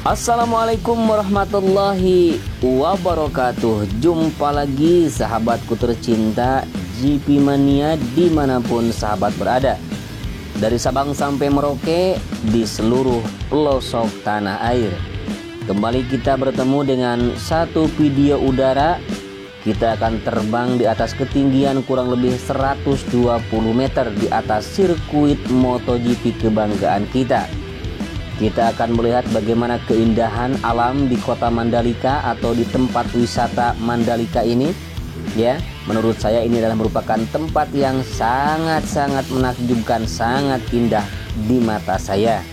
Assalamualaikum warahmatullahi wabarakatuh. Jumpa lagi sahabatku tercinta GP Mania dimanapun sahabat berada, dari Sabang sampai Merauke, di seluruh pelosok tanah air. Kembali kita bertemu dengan satu video udara. Kita akan terbang di atas ketinggian kurang lebih 120 meter di atas sirkuit MotoGP kebanggaan kita. Kita akan melihat bagaimana keindahan alam di kota Mandalika atau di tempat wisata Mandalika ini. Ya, menurut saya ini adalah merupakan tempat yang sangat-sangat menakjubkan, sangat indah di mata saya.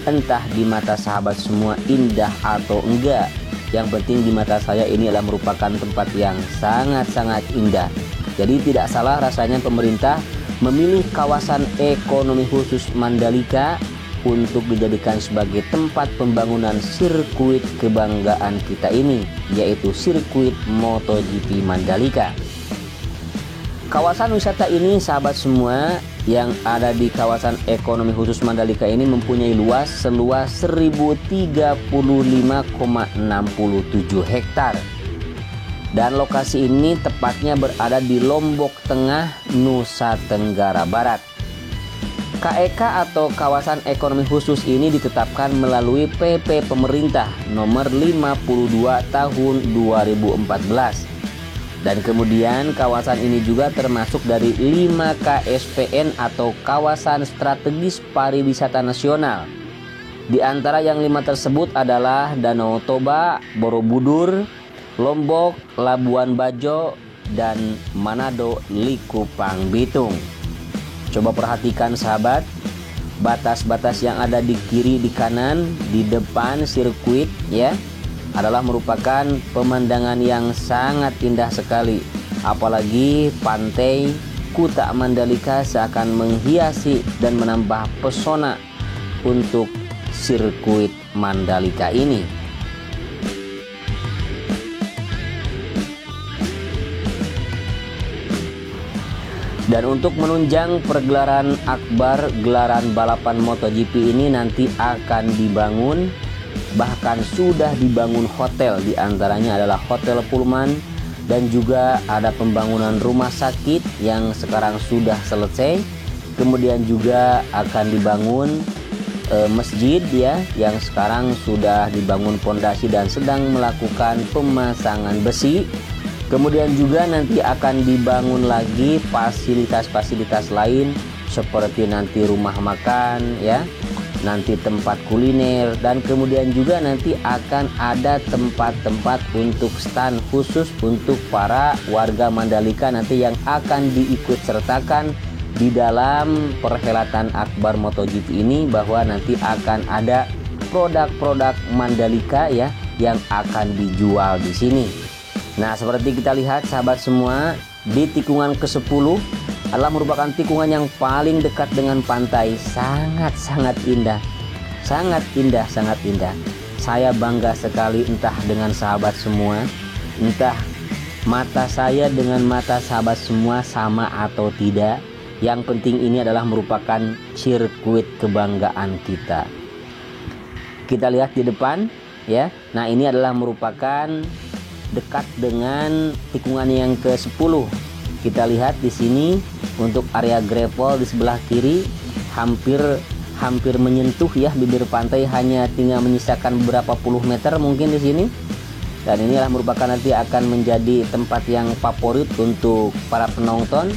Entah di mata sahabat semua indah atau enggak, yang penting di mata saya ini adalah merupakan tempat yang sangat-sangat indah. Jadi tidak salah rasanya pemerintah memilih kawasan ekonomi khusus Mandalika untuk dijadikan sebagai tempat pembangunan sirkuit kebanggaan kita ini, yaitu sirkuit MotoGP Mandalika. Kawasan wisata ini sahabat semua yang ada di kawasan ekonomi khusus Mandalika ini mempunyai seluas 1035,67 hektar. Dan lokasi ini tepatnya berada di Lombok Tengah, Nusa Tenggara Barat. KEK atau kawasan ekonomi khusus ini ditetapkan melalui PP pemerintah nomor 52 tahun 2014. Dan kemudian kawasan ini juga termasuk dari 5 KSPN atau kawasan strategis pariwisata nasional. Di antara yang 5 tersebut adalah Danau Toba, Borobudur, Lombok, Labuan Bajo, dan Manado, Likupang, Bitung. Coba perhatikan sahabat, batas-batas yang ada di kiri, di kanan, di depan sirkuit ya, adalah merupakan pemandangan yang sangat indah sekali. Apalagi pantai Kuta Mandalika seakan menghiasi dan menambah pesona untuk sirkuit Mandalika ini. Dan untuk menunjang pergelaran akbar, gelaran balapan MotoGP ini nanti akan dibangun, bahkan sudah dibangun hotel, diantaranya adalah Hotel Pullman, dan juga ada pembangunan rumah sakit yang sekarang sudah selesai. Kemudian juga akan dibangun masjid ya, yang sekarang sudah dibangun pondasi dan sedang melakukan pemasangan besi. Kemudian juga nanti akan dibangun lagi fasilitas-fasilitas lain seperti nanti rumah makan ya, nanti tempat kuliner, dan kemudian juga nanti akan ada tempat-tempat untuk stand khusus untuk para warga Mandalika nanti yang akan diikut sertakan di dalam perhelatan akbar MotoGP ini, bahwa nanti akan ada produk-produk Mandalika ya yang akan dijual di sini. Nah, seperti kita lihat sahabat semua, di tikungan ke-10 adalah merupakan tikungan yang paling dekat dengan pantai. Sangat-sangat indah. Sangat indah, sangat indah. Saya bangga sekali entah dengan sahabat semua, entah mata saya dengan mata sahabat semua sama atau tidak. Yang penting ini adalah merupakan sirkuit kebanggaan kita. Kita lihat di depan ya. Nah, ini adalah merupakan dekat dengan tikungan yang ke-10. Kita lihat di sini untuk area gravel di sebelah kiri hampir menyentuh ya bibir pantai, hanya tinggal menyisakan beberapa puluh meter mungkin di sini. Dan inilah merupakan nanti akan menjadi tempat yang favorit untuk para penonton,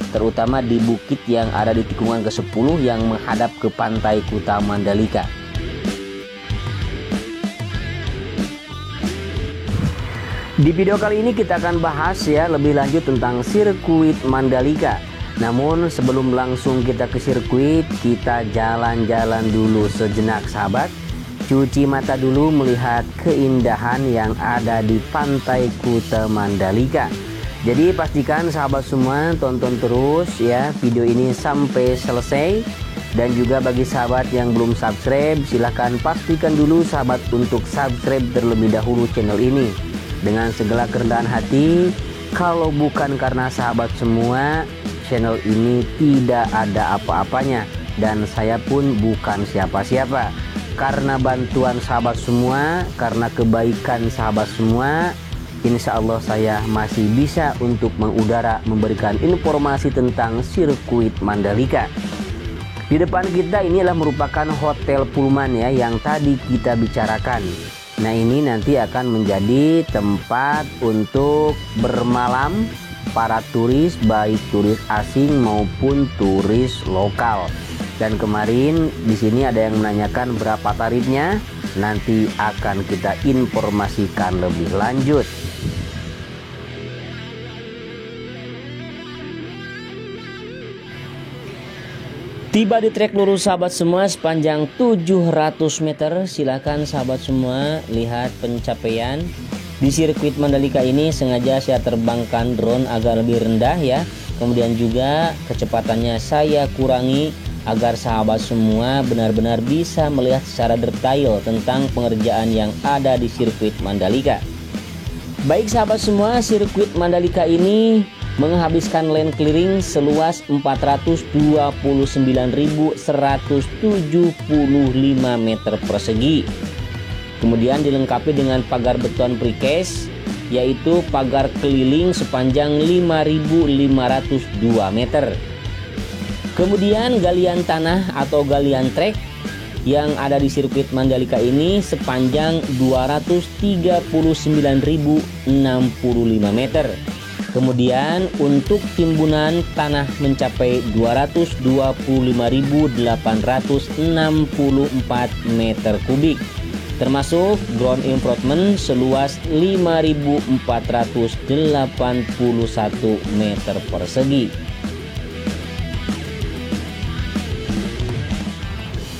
terutama di bukit yang ada di tikungan ke-10 yang menghadap ke pantai Kuta Mandalika. Di video kali ini kita akan bahas ya lebih lanjut tentang sirkuit Mandalika. Namun sebelum langsung kita ke sirkuit, kita jalan-jalan dulu sejenak sahabat. Cuci mata dulu melihat keindahan yang ada di pantai Kuta Mandalika. Jadi pastikan sahabat semua tonton terus ya video ini sampai selesai. Dan juga bagi sahabat yang belum subscribe, silahkan pastikan dulu sahabat untuk subscribe terlebih dahulu channel ini. Dengan segala kerendahan hati, Kalau bukan karena sahabat semua, channel ini tidak ada apa-apanya. Dan saya pun bukan siapa-siapa. Karena bantuan sahabat semua, karena kebaikan sahabat semua, insya Allah saya masih bisa untuk mengudara memberikan informasi tentang sirkuit Mandalika. Di depan kita ini adalah merupakan hotel Pullman ya, yang tadi kita bicarakan. Nah, ini nanti akan menjadi tempat untuk bermalam para turis, baik turis asing maupun turis lokal. Dan kemarin di sini ada yang menanyakan berapa tarifnya, nanti akan kita informasikan lebih lanjut. Tiba di trek lurus sahabat semua sepanjang 700 meter. Silakan sahabat semua lihat pencapaian. Di sirkuit Mandalika ini sengaja saya terbangkan drone agak lebih rendah ya. Kemudian juga kecepatannya saya kurangi agar sahabat semua benar-benar bisa melihat secara detail tentang pengerjaan yang ada di sirkuit Mandalika. Baik sahabat semua, sirkuit Mandalika ini menghabiskan land clearing seluas 429.175 meter persegi. Kemudian dilengkapi dengan pagar beton precast, yaitu pagar keliling sepanjang 5.502 meter. Kemudian galian tanah atau galian trek yang ada di sirkuit Mandalika ini sepanjang 239.065 meter. Kemudian untuk timbunan tanah mencapai 225.864 meter kubik, termasuk ground improvement seluas 5.481 meter persegi.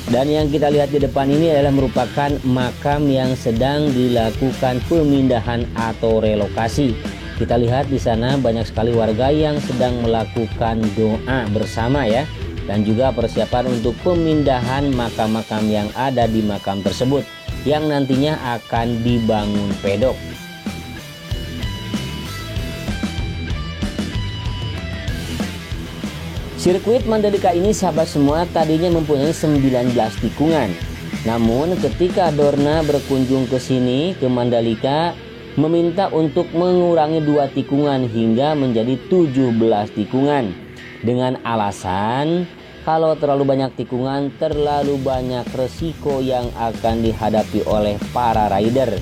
Dan yang kita lihat di depan ini adalah merupakan makam yang sedang dilakukan pemindahan atau relokasi. Kita lihat di sana banyak sekali warga yang sedang melakukan doa bersama ya, dan juga persiapan untuk pemindahan makam-makam yang ada di makam tersebut yang nantinya akan dibangun pedok. Sirkuit Mandalika ini sahabat semua tadinya mempunyai 19 tikungan. Namun ketika Dorna berkunjung ke sini ke Mandalika, meminta untuk mengurangi 2 tikungan hingga menjadi 17 tikungan dengan alasan kalau terlalu banyak tikungan terlalu banyak resiko yang akan dihadapi oleh para rider,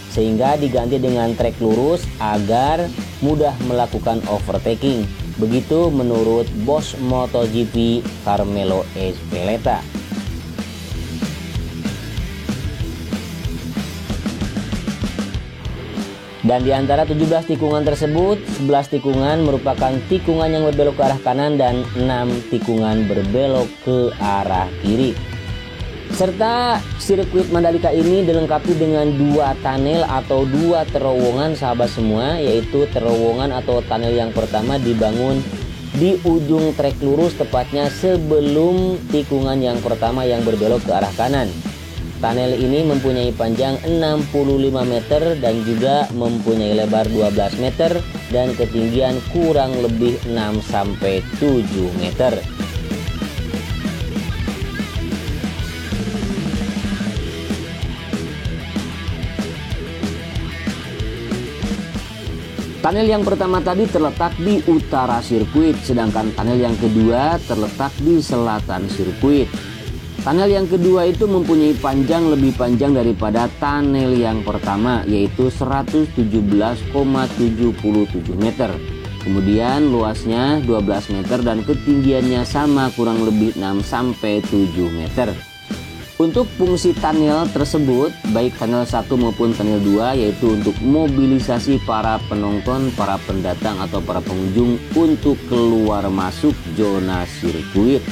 sehingga diganti dengan trek lurus agar mudah melakukan overtaking. Begitu menurut bos MotoGP Carmelo Ezpeleta. Dan di antara 17 tikungan tersebut, 11 tikungan merupakan tikungan yang berbelok ke arah kanan dan 6 tikungan berbelok ke arah kiri. Serta sirkuit Mandalika ini dilengkapi dengan 2 tunnel atau 2 terowongan sahabat semua, yaitu terowongan atau tunnel yang pertama dibangun di ujung trek lurus, tepatnya sebelum tikungan yang pertama yang berbelok ke arah kanan. Tunnel ini mempunyai panjang 65 meter dan juga mempunyai lebar 12 meter dan ketinggian kurang lebih 6-7 meter. Tunnel yang pertama tadi terletak di utara sirkuit, sedangkan tunnel yang kedua terletak di selatan sirkuit. Tunnel yang kedua itu mempunyai panjang lebih panjang daripada tunnel yang pertama, yaitu 117,77 meter. Kemudian luasnya 12 meter dan ketinggiannya sama kurang lebih 6-7 meter. Untuk fungsi tunnel tersebut, baik tunnel 1 maupun tunnel 2, yaitu untuk mobilisasi para penonton, para pendatang atau para pengunjung untuk keluar masuk zona sirkuit.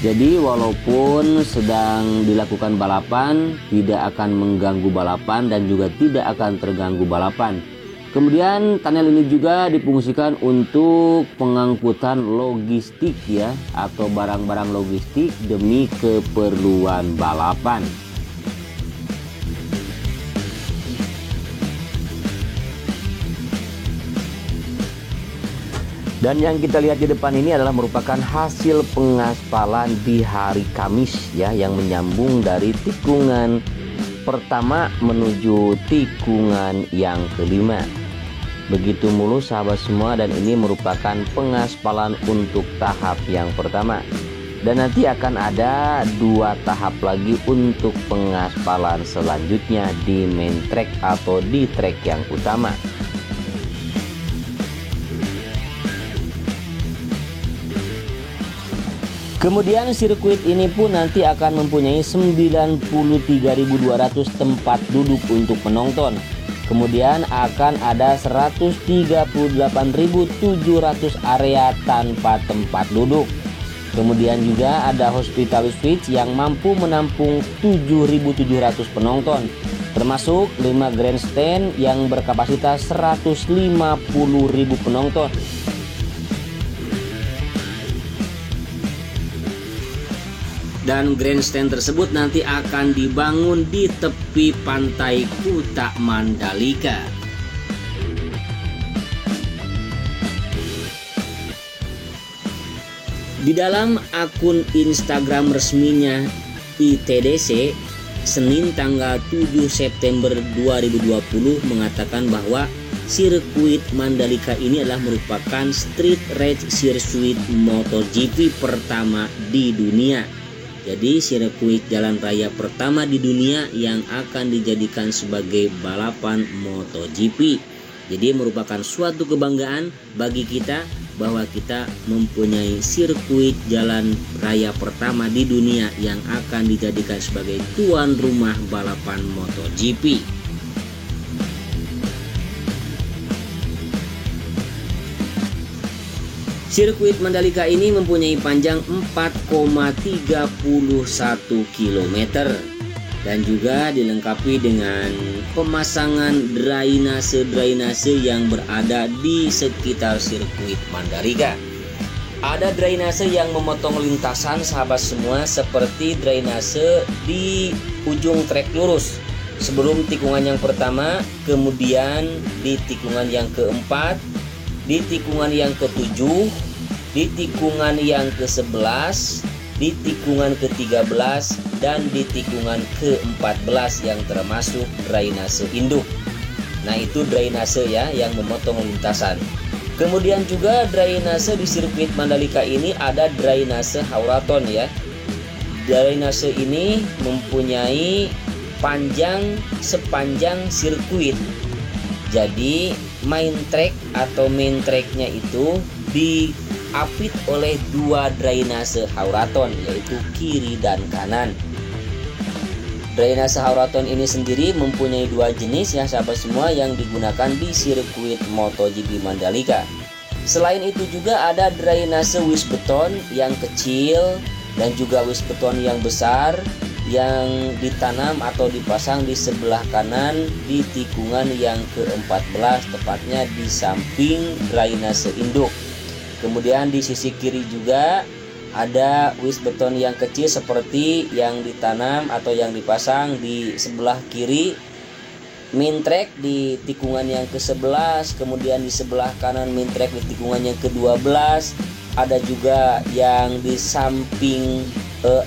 Jadi walaupun sedang dilakukan balapan, tidak akan mengganggu balapan dan juga tidak akan terganggu balapan. Kemudian tunnel ini juga difungsikan untuk pengangkutan logistik ya, atau barang-barang logistik demi keperluan balapan. Dan yang kita lihat di depan ini adalah merupakan hasil pengaspalan di hari Kamis ya, yang menyambung dari tikungan pertama menuju tikungan yang kelima. Begitu mulus sahabat semua, dan ini merupakan pengaspalan untuk tahap yang pertama. Dan nanti akan ada 2 tahap lagi untuk pengaspalan selanjutnya di main track atau di track yang utama. Kemudian sirkuit ini pun nanti akan mempunyai 93.200 tempat duduk untuk penonton. Kemudian akan ada 138.700 area tanpa tempat duduk. Kemudian juga ada hospital suite yang mampu menampung 7.700 penonton, termasuk 5 grandstand yang berkapasitas 150.000 penonton. Dan grandstand tersebut nanti akan dibangun di tepi pantai Kuta Mandalika. Di dalam akun Instagram resminya ITDC, Senin tanggal 7 September 2020 mengatakan bahwa sirkuit Mandalika ini adalah merupakan street race sirkuit MotoGP pertama di dunia. Jadi sirkuit jalan raya pertama di dunia yang akan dijadikan sebagai balapan MotoGP. Jadi merupakan suatu kebanggaan bagi kita bahwa kita mempunyai sirkuit jalan raya pertama di dunia yang akan dijadikan sebagai tuan rumah balapan MotoGP. Sirkuit Mandalika ini mempunyai panjang 4,31 km dan juga dilengkapi dengan pemasangan drainase yang berada di sekitar sirkuit Mandalika. Ada drainase yang memotong lintasan sahabat semua, seperti drainase di ujung trek lurus sebelum tikungan yang pertama, kemudian di tikungan yang keempat, di tikungan yang ke-7, di tikungan yang ke-11, di tikungan ke-13, dan di tikungan ke-14 yang termasuk drainase induk. Nah, itu drainase ya yang memotong lintasan. Kemudian juga drainase di sirkuit Mandalika ini ada drainase hauraton ya. Drainase ini mempunyai panjang sepanjang sirkuit. Jadi main track atau main tracknya itu diapit oleh 2 drainase hauraton, yaitu kiri dan kanan. Drainase hauraton ini sendiri mempunyai 2 jenis ya sahabat semua yang digunakan di sirkuit MotoGP Mandalika. Selain itu juga ada drainase wisbeton yang kecil dan juga wisbeton yang besar yang ditanam atau dipasang di sebelah kanan di tikungan yang ke-14, tepatnya di samping drainase induk. Kemudian di sisi kiri juga ada wisbeton yang kecil seperti yang ditanam atau yang dipasang di sebelah kiri main track di tikungan yang ke-11, kemudian di sebelah kanan main track di tikungan yang ke-12. Ada juga yang di samping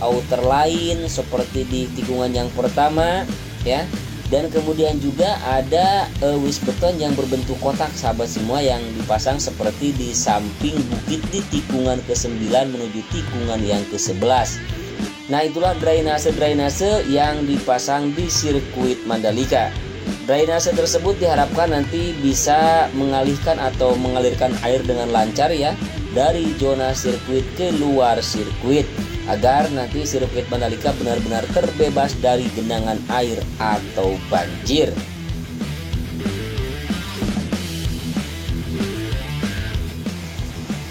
outer lain seperti di tikungan yang pertama ya. Dan kemudian juga ada wisbeton yang berbentuk kotak sahabat semua yang dipasang seperti di samping bukit di tikungan ke-9 menuju tikungan yang ke-11. Nah, itulah drainase yang dipasang di sirkuit Mandalika. Drainase tersebut diharapkan nanti bisa mengalihkan atau mengalirkan air dengan lancar ya dari zona sirkuit ke luar sirkuit, agar nanti sirkuit Mandalika benar-benar terbebas dari genangan air atau banjir.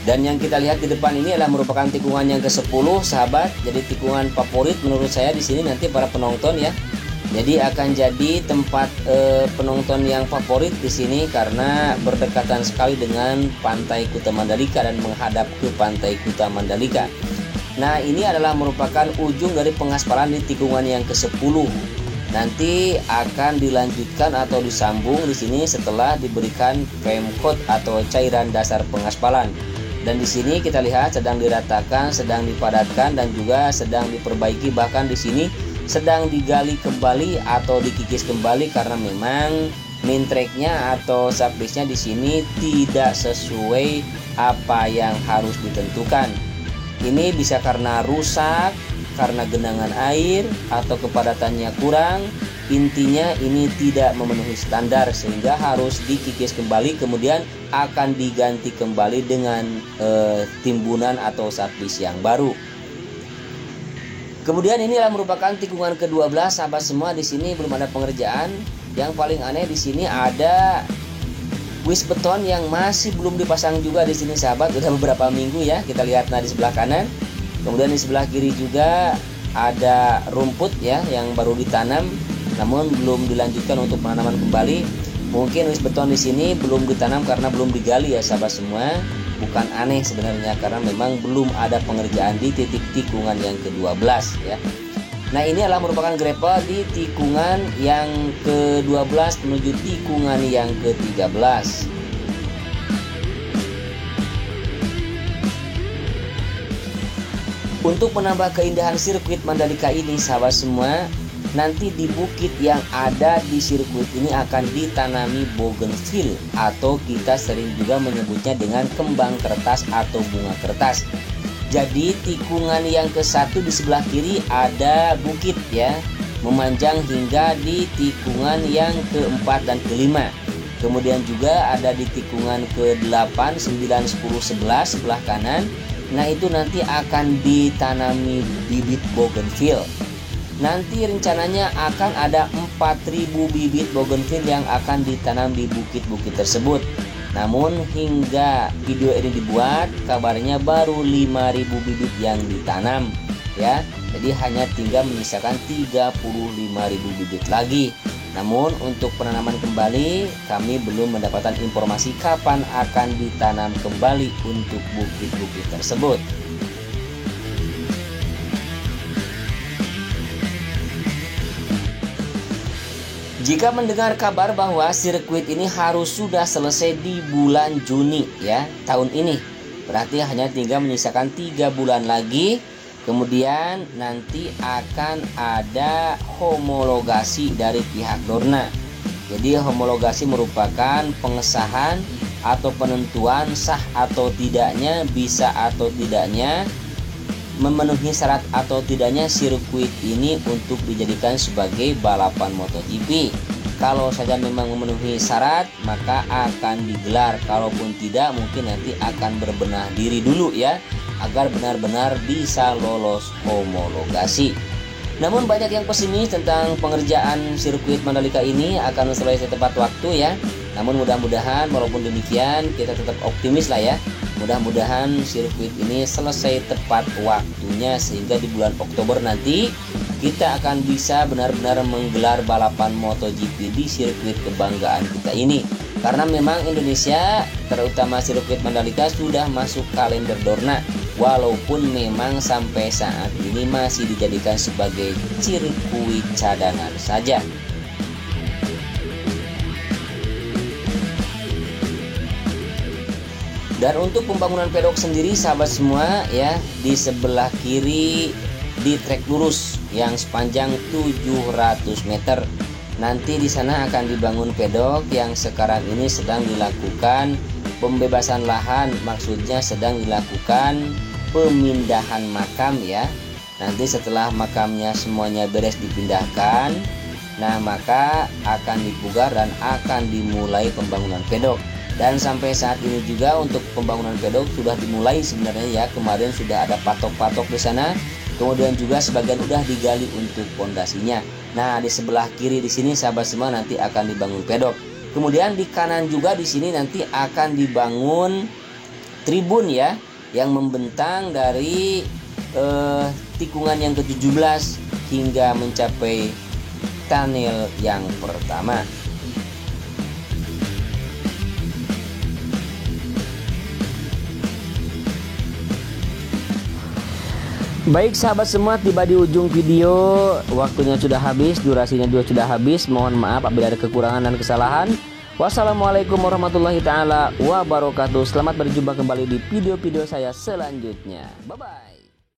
Dan yang kita lihat di depan ini adalah merupakan tikungan yang ke-10 sahabat. Jadi tikungan favorit menurut saya di sini nanti para penonton ya. Jadi akan jadi tempat penonton yang favorit di sini karena berdekatan sekali dengan pantai Kuta Mandalika dan menghadap ke pantai Kuta Mandalika. Nah, ini adalah merupakan ujung dari pengaspalan di tikungan yang ke-10. Nanti akan dilanjutkan atau disambung di sini setelah diberikan frame coat atau cairan dasar pengaspalan. Dan di sini kita lihat sedang diratakan, sedang dipadatkan, dan juga sedang diperbaiki. Bahkan di sini sedang digali kembali atau dikikis kembali karena memang main tracknya atau subbase-nya di sini tidak sesuai apa yang harus ditentukan. Ini bisa karena rusak, karena genangan air, atau kepadatannya kurang. Intinya ini tidak memenuhi standar sehingga harus dikikis kembali, kemudian akan diganti kembali dengan timbunan atau subbase yang baru. Kemudian inilah merupakan tikungan ke-12 sahabat semua. Di sini belum ada pengerjaan. Yang paling aneh di sini ada wis beton yang masih belum dipasang juga di sini sahabat. Udah beberapa minggu ya. Kita lihat di sebelah kanan. Kemudian di sebelah kiri juga ada rumput ya yang baru ditanam, namun belum dilanjutkan untuk penanaman kembali. Mungkin wis beton di sini belum ditanam karena belum digali ya sahabat semua. Bukan aneh sebenarnya karena memang belum ada pengerjaan di titik tikungan yang ke-12 ya. Nah, ini adalah merupakan gravel di tikungan yang ke-12 menuju tikungan yang ke-13. Untuk menambah keindahan sirkuit Mandalika ini sahabat semua, nanti di bukit yang ada di sirkuit ini akan ditanami bougainville atau kita sering juga menyebutnya dengan kembang kertas atau bunga kertas. Jadi tikungan yang ke-1 di sebelah kiri ada bukit ya, memanjang hingga di tikungan yang ke-4 dan ke-5. Kemudian juga ada di tikungan ke-8, 9, 10, 11 sebelah kanan. Nah, itu nanti akan ditanami bibit bougainville. Nanti rencananya akan ada 4.000 bibit bougainville yang akan ditanam di bukit-bukit tersebut. Namun hingga video ini dibuat, kabarnya baru 5.000 bibit yang ditanam ya. Jadi hanya tinggal menyisakan 35.000 bibit lagi. Namun untuk penanaman kembali kami belum mendapatkan informasi kapan akan ditanam kembali untuk bukit-bukit tersebut. Jika mendengar kabar bahwa sirkuit ini harus sudah selesai di bulan Juni ya tahun ini, berarti hanya tinggal menyisakan 3 bulan lagi. Kemudian nanti akan ada homologasi dari pihak Dorna. Jadi homologasi merupakan pengesahan atau penentuan sah atau tidaknya, bisa atau tidaknya, memenuhi syarat atau tidaknya sirkuit ini untuk dijadikan sebagai balapan MotoGP. Kalau saja memang memenuhi syarat maka akan digelar, kalaupun tidak mungkin nanti akan berbenah diri dulu ya, agar benar-benar bisa lolos homologasi. Namun banyak yang pesimis tentang pengerjaan sirkuit Mandalika ini akan selesai tepat waktu ya. Namun mudah-mudahan walaupun demikian kita tetap optimis lah ya. Mudah-mudahan sirkuit ini selesai tepat waktunya sehingga di bulan Oktober nanti kita akan bisa benar-benar menggelar balapan MotoGP di sirkuit kebanggaan kita ini. Karena memang Indonesia, terutama sirkuit Mandalika sudah masuk kalender Dorna, walaupun memang sampai saat ini masih dijadikan sebagai sirkuit cadangan saja. Dan untuk pembangunan pedok sendiri sahabat semua ya, di sebelah kiri di trek lurus yang sepanjang 700 meter. Nanti di sana akan dibangun pedok yang sekarang ini sedang dilakukan pembebasan lahan, maksudnya sedang dilakukan pemindahan makam ya. Nanti setelah makamnya semuanya beres dipindahkan, nah maka akan dipugar dan akan dimulai pembangunan pedok. Dan sampai saat ini juga untuk pembangunan pedok sudah dimulai sebenarnya ya, kemarin sudah ada patok-patok di sana. Kemudian juga sebagian udah digali untuk pondasinya. Nah, di sebelah kiri di sini sahabat semua nanti akan dibangun pedok. Kemudian di kanan juga di sini nanti akan dibangun tribun ya, yang membentang dari tikungan yang ke-17 hingga mencapai tunnel yang pertama. Baik sahabat semua, tiba di ujung video, waktunya sudah habis, durasinya juga sudah habis. Mohon maaf apabila ada kekurangan dan kesalahan. Wassalamualaikum warahmatullahi taala wabarakatuh. Selamat berjumpa kembali di video-video saya selanjutnya. Bye bye.